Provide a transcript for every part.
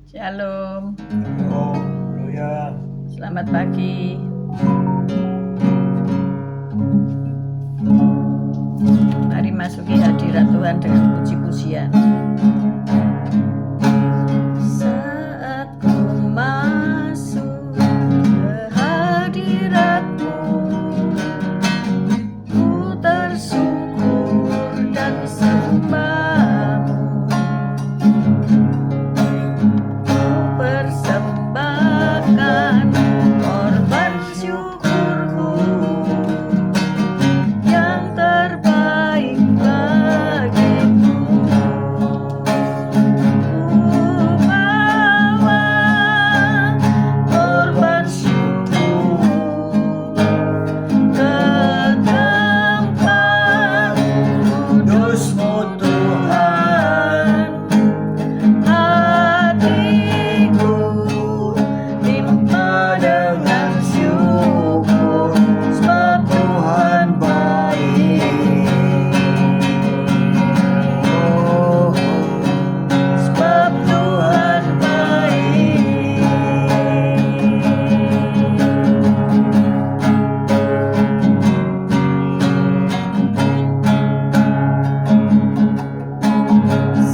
Shalom. Haleluya. Selamat pagi. Mari masuki hadirat Tuhan dengan puji-pujian. Saat ku masuk ke hadirat-Mu, ku tersungkur dan sembah-Mu. Ku persembahkan korban syukurku yang terbaik bagimu. Ku bawa korban syukur ke tempat Kudus-Mu Tuhan, hatiku limpah dengan syukur sebab Tuhan baik. Sebab Tuhan baik.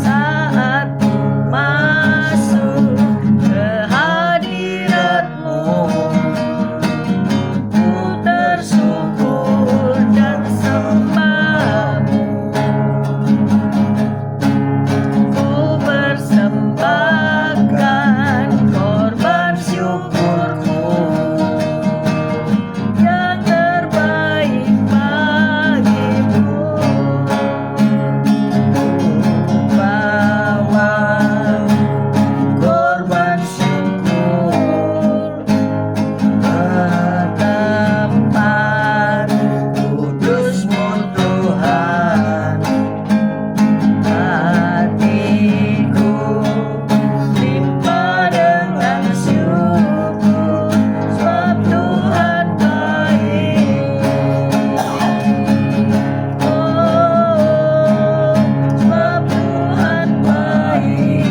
Saat ku masuk ke hadirat-Mu, ku tersungkur dan sembah-Mu. Ku persembahkan korban syukurku yang terbaik bagimu. Bawa korban syukur ke tempat Kudus-Mu Tuhan, hatiku limpah dengan syukur sebab Tuhan baik. Sebab Tuhan baik.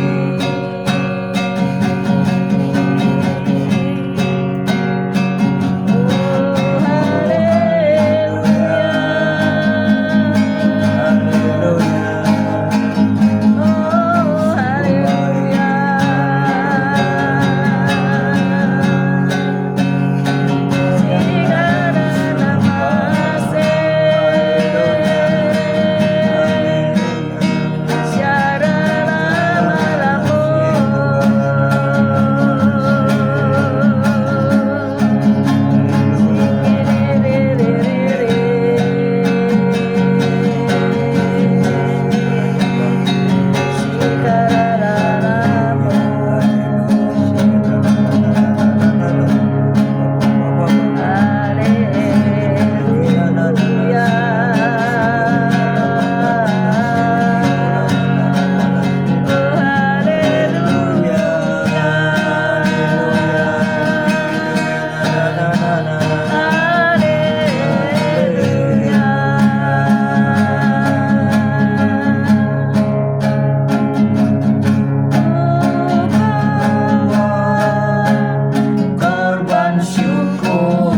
Korban syukur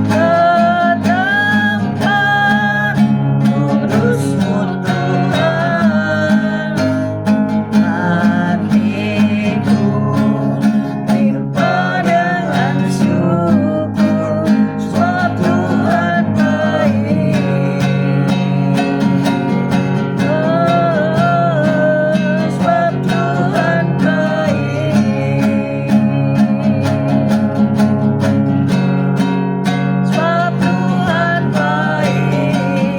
ke tempat kudus-Mu Tuhan, hatiku limpah dengan syukur sebab Tuhan baik. Sebab Tuhan baik. Sebab Tuhan baik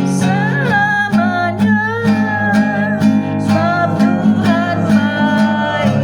selamanya. Sebab Tuhan baik.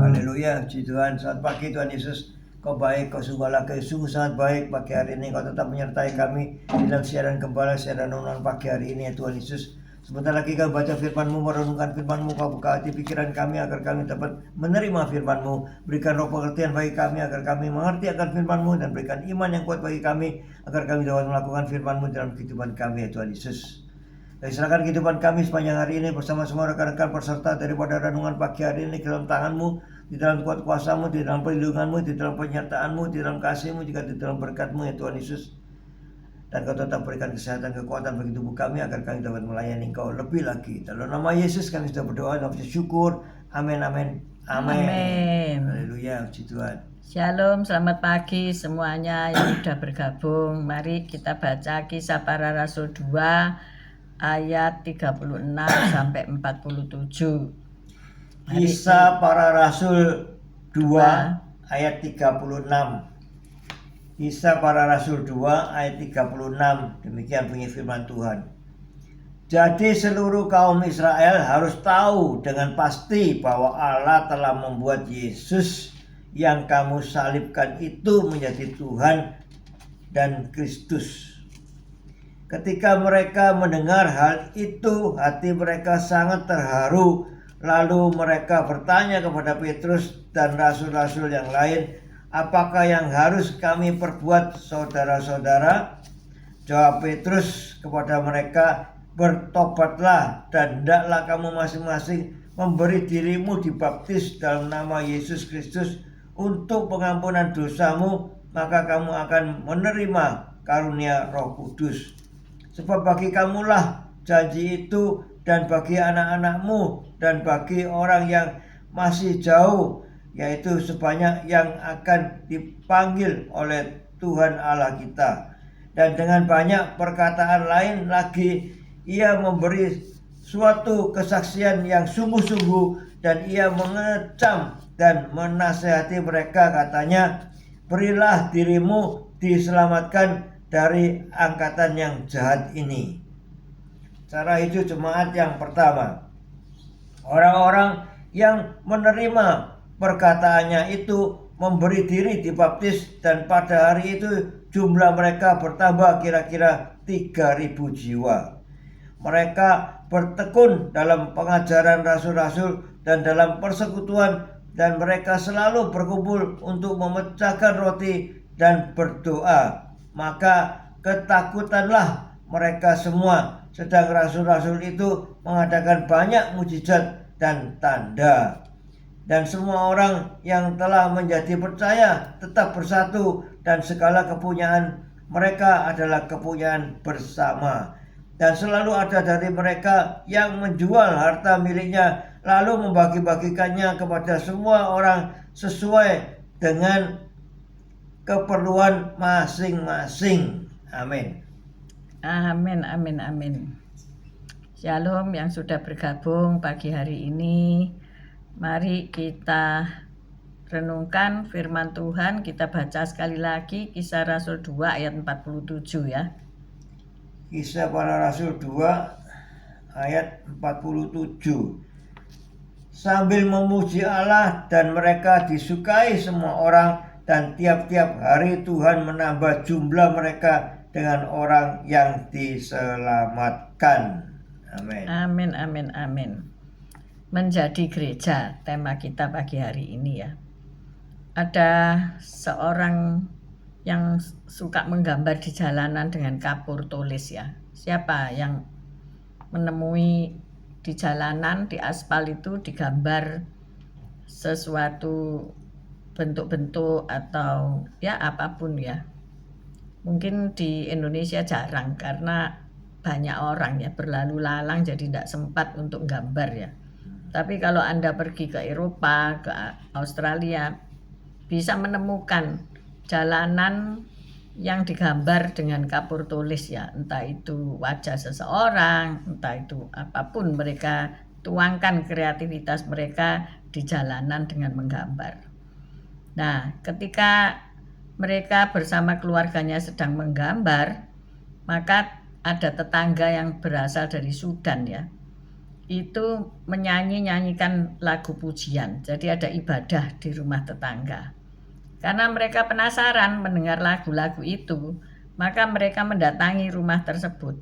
haleluya. Puji Tuhan. Selamat pagi Tuhan Yesus. Kau baik, Kau sungguh sangat baik. Pagi hari ini Kau tetap menyertai kami di dalam siaran gembala, siaran renungan pagi hari ini ya Tuhan Yesus. Sebentar lagi kami baca firman-Mu, merenungkan firman-Mu, Kau buka hati pikiran kami agar kami dapat menerima firman-Mu. Berikan roh pengertian bagi kami agar kami mengerti akan firman-Mu, dan berikan iman yang kuat bagi kami agar kami dapat melakukan firman-Mu dalam kehidupan kami, ya Tuhan Yesus. Dan serahkan kehidupan kami sepanjang hari ini bersama semua rekan-rekan peserta daripada renungan pagi hari ini ke dalam tangan-Mu, di dalam kuat kuasa-Mu, di dalam perlindungan-Mu, di dalam penyertaan-Mu, di dalam kasih-Mu, juga di dalam berkat-Mu, ya Tuhan Yesus. Dan Kau tetap berikan kesehatan, kekuatan bagi tubuh kami agar kami dapat melayani Kau lebih lagi. Dalam nama Yesus kami sudah berdoa dan bersyukur. Amin, amin, amin. Amin. Haleluya, puji Tuhan. Shalom, selamat pagi semuanya yang sudah bergabung. Mari kita baca Kisah Para Rasul 2 ayat 36 sampai 47. Kisah Para Rasul 2 ayat 36. Kisah Para Rasul 2 ayat 36. Demikian bunyi firman Tuhan. Jadi seluruh kaum Israel harus tahu dengan pasti bahwa Allah telah membuat Yesus yang kamu salibkan itu menjadi Tuhan dan Kristus. Ketika mereka mendengar hal itu, hati mereka sangat terharu. Lalu mereka bertanya kepada Petrus dan rasul-rasul yang lain, "Apakah yang harus kami perbuat, saudara-saudara?" Jawab Petrus kepada mereka, "Bertobatlah dan hendaklah kamu masing-masing memberi dirimu dibaptis dalam nama Yesus Kristus untuk pengampunan dosamu, maka kamu akan menerima karunia Roh Kudus. Sebab bagi kamulah janji itu, dan bagi anak-anakmu, dan bagi orang yang masih jauh, yaitu sebanyak yang akan dipanggil oleh Tuhan Allah kita." Dan dengan banyak perkataan lain lagi, ia memberi suatu kesaksian yang sungguh-sungguh, dan ia mengecam dan menasihati mereka, katanya, "Berilah dirimu diselamatkan dari angkatan yang jahat ini." Cara itu jemaat yang pertama. Orang-orang yang menerima perkataannya itu memberi diri dibaptis, dan pada hari itu jumlah mereka bertambah kira-kira 3.000 jiwa. Mereka bertekun dalam pengajaran rasul-rasul dan dalam persekutuan, dan mereka selalu berkumpul untuk memecahkan roti dan berdoa. Maka ketakutanlah mereka semua, sedang rasul-rasul itu mengadakan banyak mujizat dan tanda. Dan semua orang yang telah menjadi percaya tetap bersatu, dan segala kepunyaan mereka adalah kepunyaan bersama. Dan selalu ada dari mereka yang menjual harta miliknya, lalu membagi-bagikannya kepada semua orang sesuai dengan keperluan masing-masing. Amin. Amin, amin, amin. Shalom yang sudah bergabung pagi hari ini. Mari kita renungkan firman Tuhan. Kita baca sekali lagi Kisah Rasul 2 ayat 47 ya. Kisah Para Rasul 2 ayat 47. Sambil memuji Allah, dan mereka disukai semua orang, dan tiap-tiap hari Tuhan menambah jumlah mereka dengan orang yang diselamatkan. Amin. Amin, amin, amin. Menjadi gereja, tema kita pagi hari ini ya. Ada seorang yang suka menggambar di jalanan dengan kapur tulis ya. Siapa yang menemui di jalanan, di aspal itu digambar sesuatu bentuk-bentuk atau ya apapun ya. Mungkin di Indonesia jarang karena banyak orang ya berlalu lalang, jadi tidak sempat untuk gambar ya. Tapi kalau Anda pergi ke Eropa, ke Australia, bisa menemukan jalanan yang digambar dengan kapur tulis ya. Entah itu wajah seseorang, entah itu apapun, mereka tuangkan kreativitas mereka di jalanan dengan menggambar. Nah, ketika mereka bersama keluarganya sedang menggambar, maka ada tetangga yang berasal dari Sudan ya. Itu menyanyikan lagu pujian. Jadi ada ibadah di rumah tetangga. Karena mereka penasaran mendengar lagu-lagu itu, maka mereka mendatangi rumah tersebut.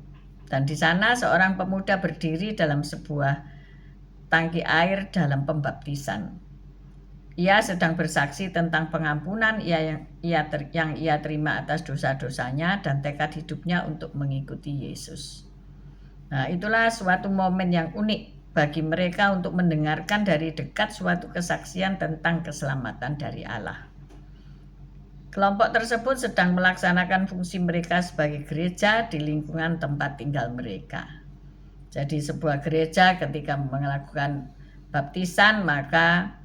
Dan di sana seorang pemuda berdiri dalam sebuah tangki air dalam pembaptisan. Ia sedang bersaksi tentang pengampunan yang ia terima atas dosa-dosanya dan tekad hidupnya untuk mengikuti Yesus. Nah, itulah suatu momen yang unik bagi mereka untuk mendengarkan dari dekat suatu kesaksian tentang keselamatan dari Allah. Kelompok tersebut sedang melaksanakan fungsi mereka sebagai gereja di lingkungan tempat tinggal mereka. Jadi sebuah gereja ketika melakukan baptisan, maka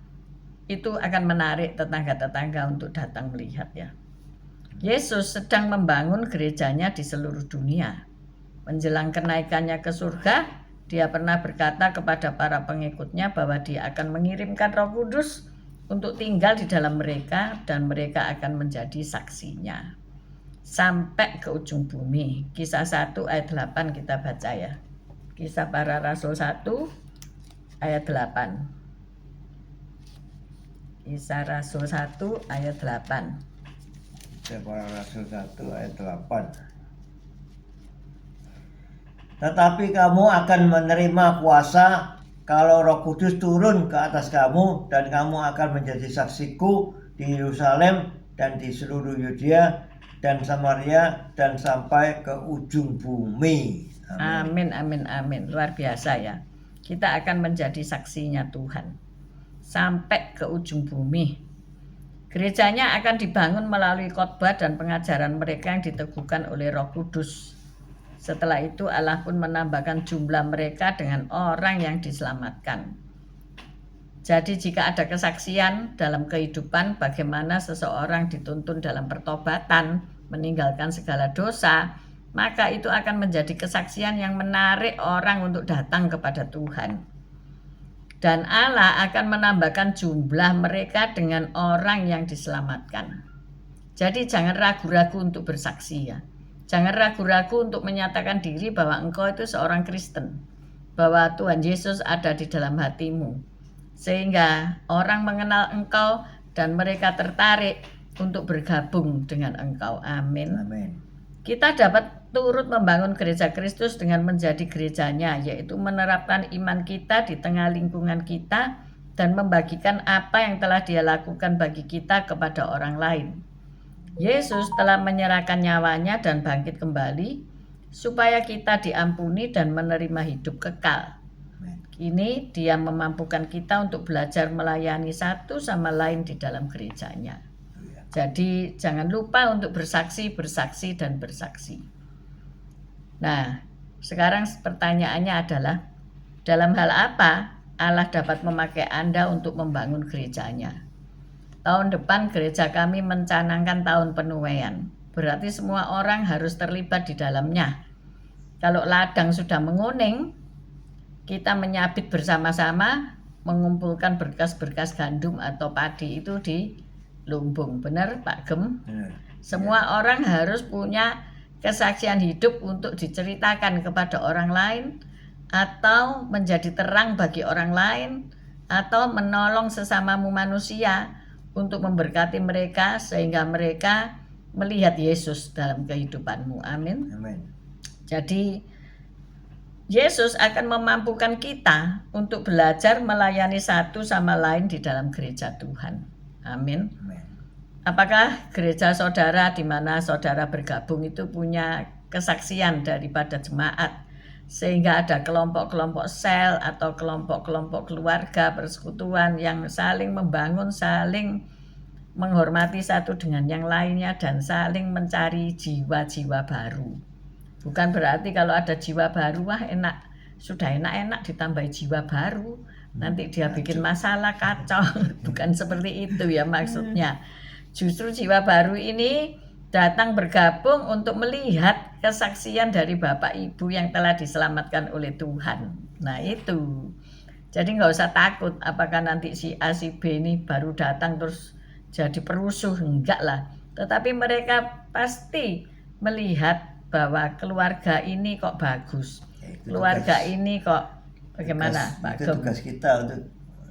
itu akan menarik tetangga-tetangga untuk datang melihat ya. Yesus sedang membangun gerejanya di seluruh dunia. Menjelang kenaikannya ke surga, dia pernah berkata kepada para pengikutnya bahwa dia akan mengirimkan Roh Kudus untuk tinggal di dalam mereka dan mereka akan menjadi saksinya sampai ke ujung bumi. Kisah 1 ayat 8 kita baca ya. Kisah Para Rasul 1 ayat 8. Kisah Rasul 1 ayat 8. Kisah Para Rasul 1 ayat 8. Tetapi kamu akan menerima kuasa kalau Roh Kudus turun ke atas kamu, dan kamu akan menjadi saksiku di Yerusalem dan di seluruh Yudea dan Samaria dan sampai ke ujung bumi. Amin, amin, amin. Luar biasa ya. Kita akan menjadi saksinya Tuhan sampai ke ujung bumi. Gerejanya akan dibangun melalui khotbah dan pengajaran mereka yang diteguhkan oleh Roh Kudus. Setelah itu Allah pun menambahkan jumlah mereka dengan orang yang diselamatkan. Jadi jika ada kesaksian dalam kehidupan bagaimana seseorang dituntun dalam pertobatan, meninggalkan segala dosa, maka itu akan menjadi kesaksian yang menarik orang untuk datang kepada Tuhan. Dan Allah akan menambahkan jumlah mereka dengan orang yang diselamatkan. Jadi jangan ragu-ragu untuk bersaksi ya. Jangan ragu-ragu untuk menyatakan diri bahwa engkau itu seorang Kristen, bahwa Tuhan Yesus ada di dalam hatimu, sehingga orang mengenal engkau dan mereka tertarik untuk bergabung dengan engkau. Amin. Amin. Kita dapat turut membangun gereja Kristus dengan menjadi gerejanya, yaitu menerapkan iman kita di tengah lingkungan kita dan membagikan apa yang telah Dia lakukan bagi kita kepada orang lain. Yesus telah menyerahkan nyawanya dan bangkit kembali supaya kita diampuni dan menerima hidup kekal. Kini Dia memampukan kita untuk belajar melayani satu sama lain di dalam gerejanya. Jadi jangan lupa untuk bersaksi, bersaksi, dan bersaksi. Nah, sekarang pertanyaannya adalah, dalam hal apa Allah dapat memakai Anda untuk membangun gerejanya? Tahun depan gereja kami mencanangkan tahun penuaian. Berarti semua orang harus terlibat di dalamnya. Kalau ladang sudah menguning, kita menyabit bersama-sama, mengumpulkan berkas-berkas gandum atau padi itu di lumbung. Benar Pak Gem? Semua orang harus punya kesaksian hidup untuk diceritakan kepada orang lain, atau menjadi terang bagi orang lain, atau menolong sesamamu manusia untuk memberkati mereka sehingga mereka melihat Yesus dalam kehidupanmu. Amin. Amin. Jadi Yesus akan memampukan kita untuk belajar melayani satu sama lain di dalam gereja Tuhan. Amin. Amin. Apakah gereja saudara di mana saudara bergabung itu punya kesaksian daripada jemaat, sehingga ada kelompok-kelompok sel atau kelompok-kelompok keluarga persekutuan yang saling membangun, saling menghormati satu dengan yang lainnya, dan saling mencari jiwa-jiwa baru. Bukan berarti kalau ada jiwa baru, wah enak, sudah enak-enak ditambah jiwa baru, nanti dia bikin masalah, kacau. Bukan seperti itu ya maksudnya. Justru jiwa baru ini datang bergabung untuk melihat kesaksian dari Bapak Ibu yang telah diselamatkan oleh Tuhan. Nah itu. Jadi nggak usah takut apakah nanti si A si B ini baru datang terus jadi perusuh, enggak lah. Tetapi mereka pasti melihat bahwa keluarga ini kok bagus. Keluarga ini kok bagaimana Pak Itu Gem? tugas kita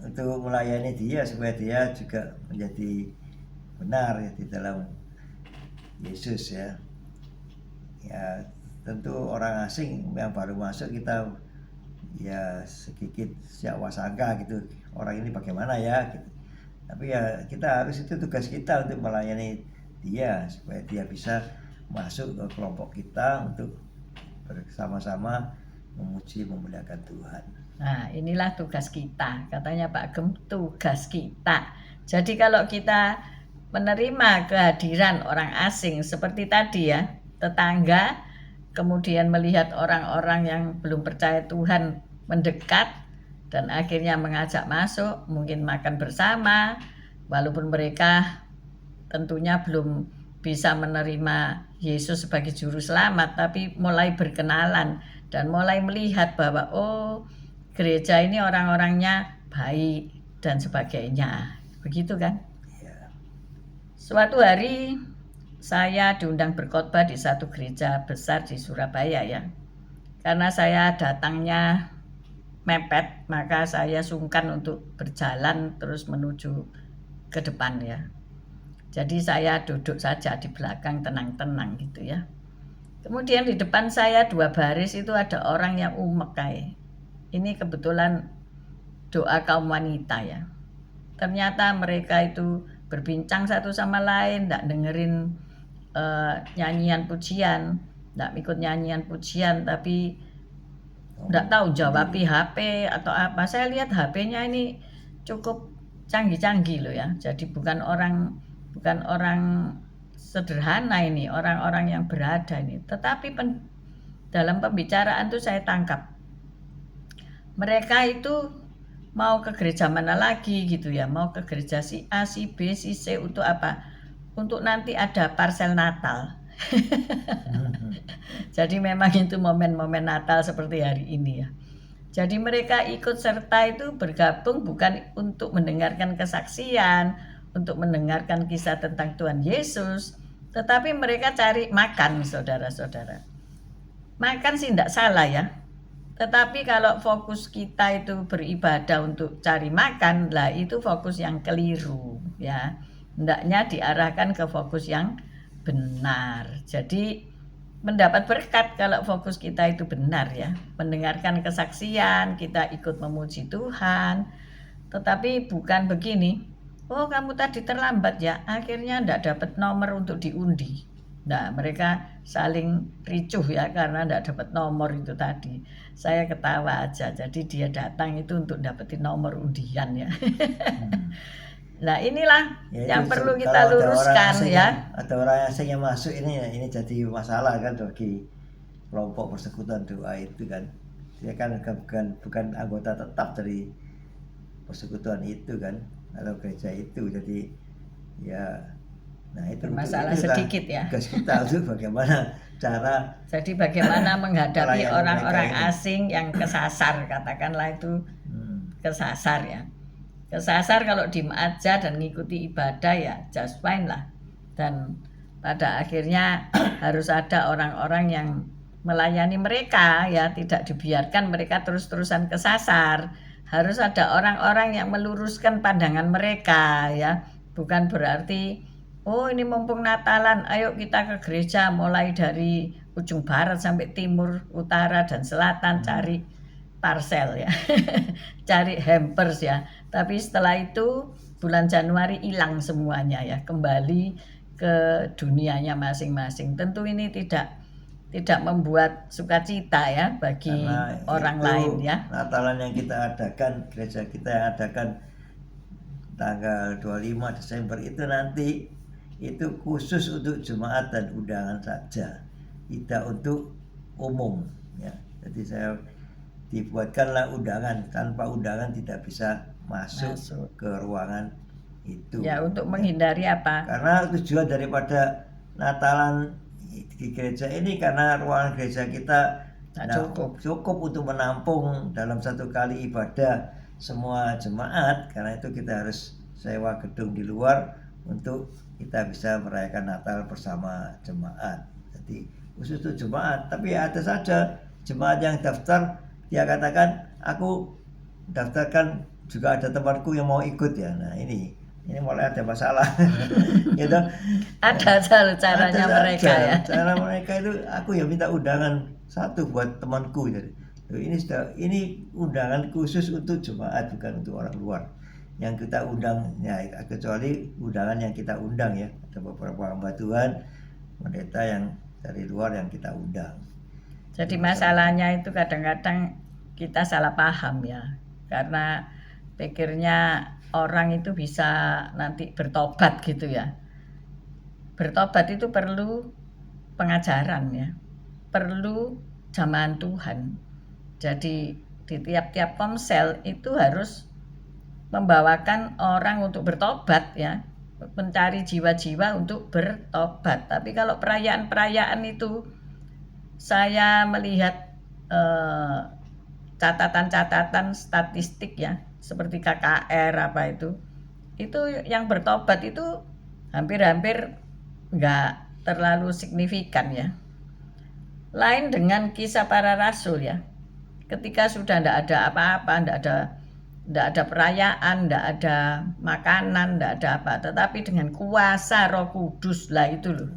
untuk melayani dia supaya dia juga menjadi benar ya di dalam Yesus ya. Ya, tentu orang asing yang baru masuk kita ya sedikit siap wasangka gitu, orang ini bagaimana ya gitu. Tapi ya kita harus, itu tugas kita untuk melayani dia supaya dia bisa masuk ke kelompok kita untuk bersama-sama memuji memuliakan Tuhan. Nah, inilah tugas kita. Katanya Pak Gem, tugas kita. Jadi kalau kita menerima kehadiran orang asing seperti tadi ya, tetangga, kemudian melihat orang-orang yang belum percaya Tuhan mendekat dan akhirnya mengajak masuk, mungkin makan bersama, walaupun mereka tentunya belum bisa menerima Yesus sebagai juru selamat, tapi mulai berkenalan dan mulai melihat bahwa oh, gereja ini orang-orangnya baik dan sebagainya. Begitu kan? Ya. Suatu hari saya diundang berkhotbah di satu gereja besar di Surabaya ya. Karena saya datangnya mepet, maka saya sungkan untuk berjalan terus menuju ke depan ya. Jadi saya duduk saja di belakang tenang-tenang gitu ya. Kemudian di depan saya 2 baris itu ada orang yang umek kayak. Ini kebetulan doa kaum wanita ya. Ternyata mereka itu berbincang satu sama lain, tidak dengerin nyanyian pujian, tidak ikut nyanyian pujian, tapi tidak tahu jawab HP atau apa. Saya lihat HP-nya ini cukup canggih-canggih loh ya. Jadi bukan orang sederhana ini, orang-orang yang berada ini. Tetapi dalam pembicaraan itu saya tangkap mereka itu mau ke gereja mana lagi gitu ya, mau ke gereja si A, si B, si C untuk apa? Untuk nanti ada parsel Natal. Jadi memang itu momen-momen Natal seperti hari ini ya. Jadi mereka ikut serta itu bergabung bukan untuk mendengarkan kesaksian, untuk mendengarkan kisah tentang Tuhan Yesus, tetapi mereka cari makan, saudara-saudara. Makan sih tidak salah ya. Tetapi kalau fokus kita itu beribadah untuk cari makan, lah itu fokus yang keliru ya. Hendaknya diarahkan ke fokus yang benar. Jadi mendapat berkat kalau fokus kita itu benar ya. Mendengarkan kesaksian, kita ikut memuji Tuhan. Tetapi bukan begini, oh kamu tadi terlambat ya, akhirnya tidak dapat nomor untuk diundi. Nah mereka saling ricuh ya karena tidak dapat nomor itu tadi. Saya ketawa aja, jadi dia datang itu untuk dapetin nomor undian ya. Nah inilah Ya, yang itu perlu kita kalau ada orang luruskan asing ya. ada orang asing yang masuk ini jadi masalah kan bagi kelompok persekutuan doa itu kan. Dia kan bukan anggota tetap dari persekutuan itu kan, atau gereja itu. Jadi ya, nah itu Masalah itu sedikit ya. tugas kita untuk bagaimana cara. Jadi bagaimana menghadapi Melayani orang-orang mereka ini. asing yang kesasar, katakanlah itu kesasar ya. Kesasar kalau diem aja dan ngikuti ibadah ya just fine lah. Dan pada akhirnya harus ada orang-orang yang melayani mereka ya, tidak dibiarkan mereka terus-terusan kesasar. Harus ada orang-orang yang meluruskan pandangan mereka ya. Bukan berarti oh ini mumpung Natalan, ayo kita ke gereja mulai dari ujung barat sampai timur, utara dan selatan cari parsel ya. Cari hampers ya. Tapi setelah itu bulan Januari hilang semuanya ya, kembali ke dunianya masing-masing. Tentu ini tidak membuat sukacita ya bagi Karena orang itu lain ya. Natalan yang kita adakan, gereja kita yang adakan tanggal 25 Desember itu nanti itu khusus untuk jemaat dan undangan saja, tidak untuk umum ya. Jadi saya dibuatkanlah undangan, tanpa undangan tidak bisa masuk ke ruangan itu. Ya untuk menghindari apa? Karena tujuan daripada Natalan di gereja ini karena ruangan gereja kita cukup untuk menampung dalam satu kali ibadah semua jemaat. Karena itu kita harus sewa gedung di luar untuk kita bisa merayakan Natal bersama jemaat. Jadi khusus untuk jemaat. Tapi ada saja jemaat yang daftar, dia katakan aku daftarkan juga ada temanku yang mau ikut ya. Nah ini ini mulai ada masalah. Gitu. Ada saja caranya Ada mereka saja. ya. Cara mereka itu, aku ya minta undangan satu buat temanku. Jadi ini undangan khusus untuk jemaat, bukan untuk orang luar. Yang kita undang ya, kecuali undangan yang kita undang ya, ada beberapa hamba Tuhan, pendeta yang dari luar yang kita undang. Jadi masalahnya itu kadang-kadang kita salah paham ya, karena pikirnya orang itu bisa nanti bertobat gitu ya. Bertobat itu perlu pengajaran ya, perlu jamahan Tuhan. Jadi di tiap-tiap komsel itu harus membawakan orang untuk bertobat ya, mencari jiwa-jiwa untuk bertobat. Tapi kalau perayaan-perayaan itu saya melihat catatan-catatan statistik ya, seperti KKR apa itu yang bertobat itu hampir-hampir nggak terlalu signifikan ya. Lain dengan kisah para rasul ya, ketika sudah nggak ada apa-apa, nggak ada perayaan, nggak ada makanan, nggak ada apa, tetapi dengan kuasa Roh Kudus lah itu loh,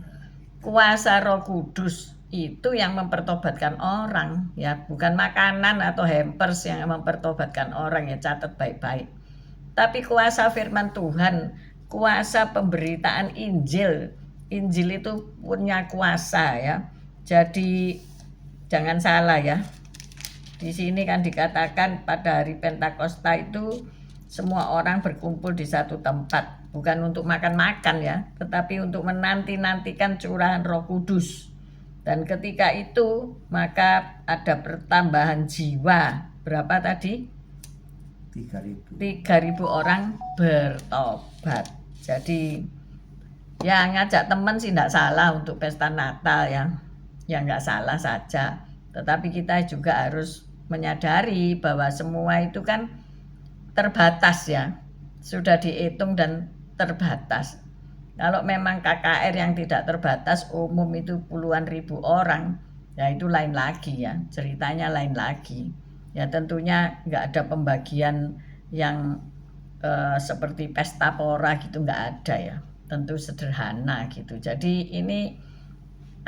kuasa Roh Kudus itu yang mempertobatkan orang ya, bukan makanan atau hampers yang mempertobatkan orang ya, catat baik-baik. Tapi kuasa firman Tuhan, kuasa pemberitaan Injil. Injil itu punya kuasa ya. Jadi jangan salah ya. Di sini kan dikatakan pada hari Pentakosta itu semua orang berkumpul di satu tempat, bukan untuk makan-makan ya, tetapi untuk menanti-nantikan curahan Roh Kudus. Dan ketika itu maka ada pertambahan jiwa. Berapa tadi? 3.000 orang bertobat. Jadi ya ngajak teman sih enggak salah untuk pesta Natal ya. Ya enggak salah saja. Tetapi kita juga harus menyadari bahwa semua itu kan terbatas ya. Sudah dihitung dan terbatas. Kalau memang KKR yang tidak terbatas umum itu puluhan ribu orang, ya itu lain lagi ya, ceritanya lain lagi. Ya tentunya nggak ada pembagian yang seperti pesta pora gitu, nggak ada ya, tentu sederhana gitu. Jadi ini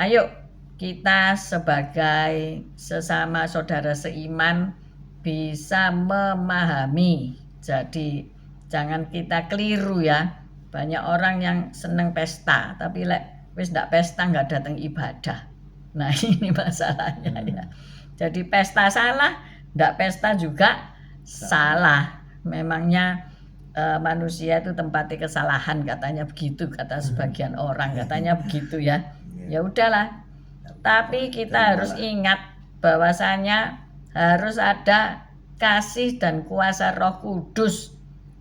ayo kita sebagai sesama saudara seiman bisa memahami. Jadi jangan kita keliru ya. Banyak orang yang seneng pesta, tapi wis ndak pesta nggak datang ibadah. Nah ini masalahnya ya. Jadi pesta salah, ndak pesta juga salah. Memangnya manusia itu tempatnya kesalahan, katanya begitu, kata sebagian orang, katanya begitu ya. Ya udahlah. Tapi kita harus ingat bahwasanya harus ada kasih dan kuasa Roh Kudus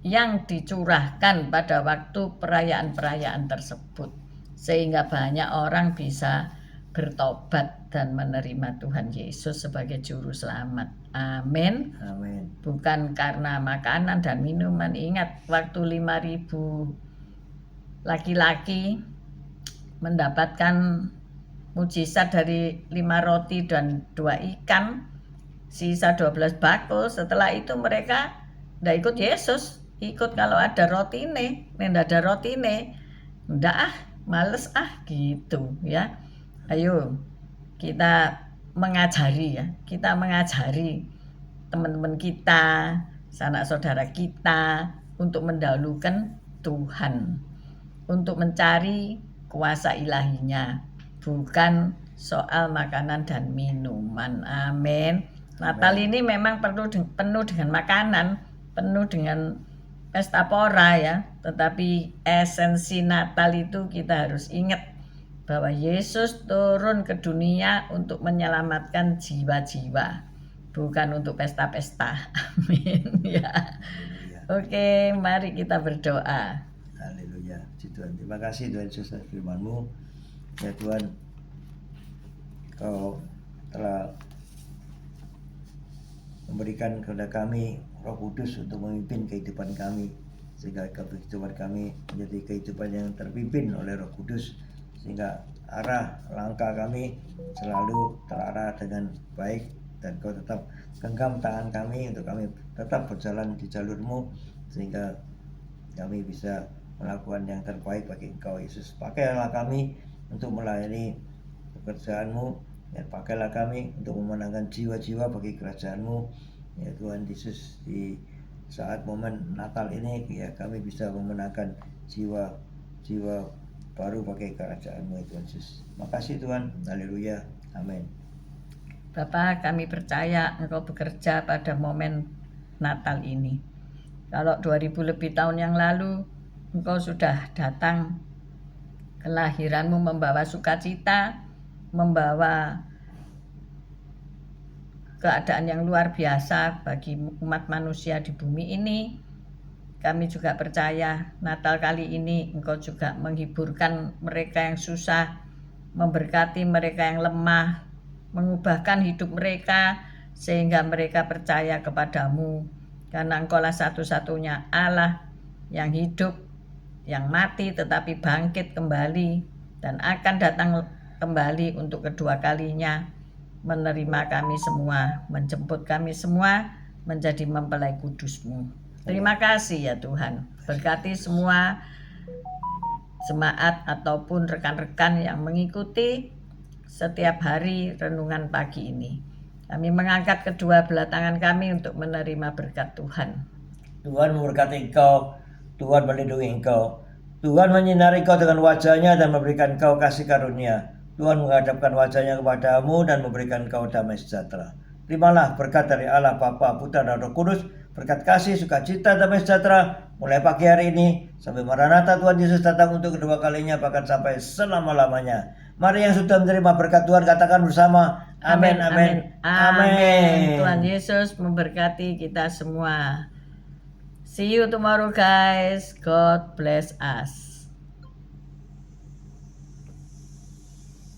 yang dicurahkan pada waktu perayaan-perayaan tersebut, sehingga banyak orang bisa bertobat dan menerima Tuhan Yesus sebagai juru selamat. Amin. Amin. Bukan karena makanan dan minuman. Ingat waktu 5.000 laki-laki mendapatkan mujizat dari 5 roti dan 2 ikan, sisa 12 bakul. Setelah itu mereka ndak ikut Yesus, ikut kalau ada rotine, ndak ada rotine, ndak males gitu ya. Ayo kita mengajari ya, kita mengajari teman-teman kita, sanak saudara kita untuk mendahulukan Tuhan, untuk mencari kuasa ilahinya, bukan soal makanan dan minuman. Amin. Natal ini memang penuh dengan makanan, penuh dengan pesta pora ya, tetapi esensi Natal itu kita harus ingat bahwa Yesus turun ke dunia untuk menyelamatkan jiwa-jiwa, bukan untuk pesta-pesta. Amin ya. Oke, mari kita berdoa. Haleluya. Tuhan, terima kasih Tuhan Yesus atas firman-Mu. Ya Tuhan, Kau telah memberikan kepada kami Roh Kudus untuk memimpin kehidupan kami, sehingga kehidupan kami menjadi kehidupan yang terpimpin oleh Roh Kudus, sehingga arah langkah kami selalu terarah dengan baik, dan Kau tetap genggam tangan kami untuk kami tetap berjalan di jalur-Mu, sehingga kami bisa melakukan yang terbaik bagi Engkau Yesus. Pakailah kami untuk melayani pekerjaan-Mu, ya pakailah kami untuk memenangkan jiwa-jiwa bagi kerajaan-Mu, ya Tuhan Yesus. Di saat momen Natal ini ya kami bisa memenangkan jiwa-jiwa baru bagi kerajaan-Mu ya Tuhan Yesus. Makasih Tuhan, haleluya, amin. Bapa, kami percaya Engkau bekerja pada momen Natal ini. Kalau 2000 lebih tahun yang lalu Engkau sudah datang, kelahiran-Mu membawa sukacita, membawa keadaan yang luar biasa bagi umat manusia di bumi ini. Kami juga percaya Natal kali ini Engkau juga menghiburkan mereka yang susah, memberkati mereka yang lemah, mengubahkan hidup mereka sehingga mereka percaya kepadamu, karena Engkaulah satu-satunya Allah yang hidup, yang mati tetapi bangkit kembali dan akan datang kembali untuk kedua kalinya, menerima kami semua, menjemput kami semua menjadi mempelai kudus-Mu. Terima kasih ya Tuhan. Berkati semua jemaat ataupun rekan-rekan yang mengikuti setiap hari renungan pagi ini. Kami mengangkat kedua belah tangan kami untuk menerima berkat Tuhan. Tuhan memberkati engkau, Tuhan melindungi engkau, Tuhan menyinari engkau dengan wajahnya dan memberikan engkau kasih karunia. Tuhan menghadapkan wajahnya kepadamu dan memberikan engkau damai sejahtera. Terimalah berkat dari Allah Bapa, Putra dan Roh Kudus, berkat kasih, sukacita, damai sejahtera mulai pagi hari ini sampai Maranatha Tuhan Yesus datang untuk kedua kalinya, bahkan sampai selama-lamanya. Mari yang sudah menerima berkat Tuhan katakan bersama, amin, amin, amin. Tuhan Yesus memberkati kita semua. See you tomorrow guys. God bless us.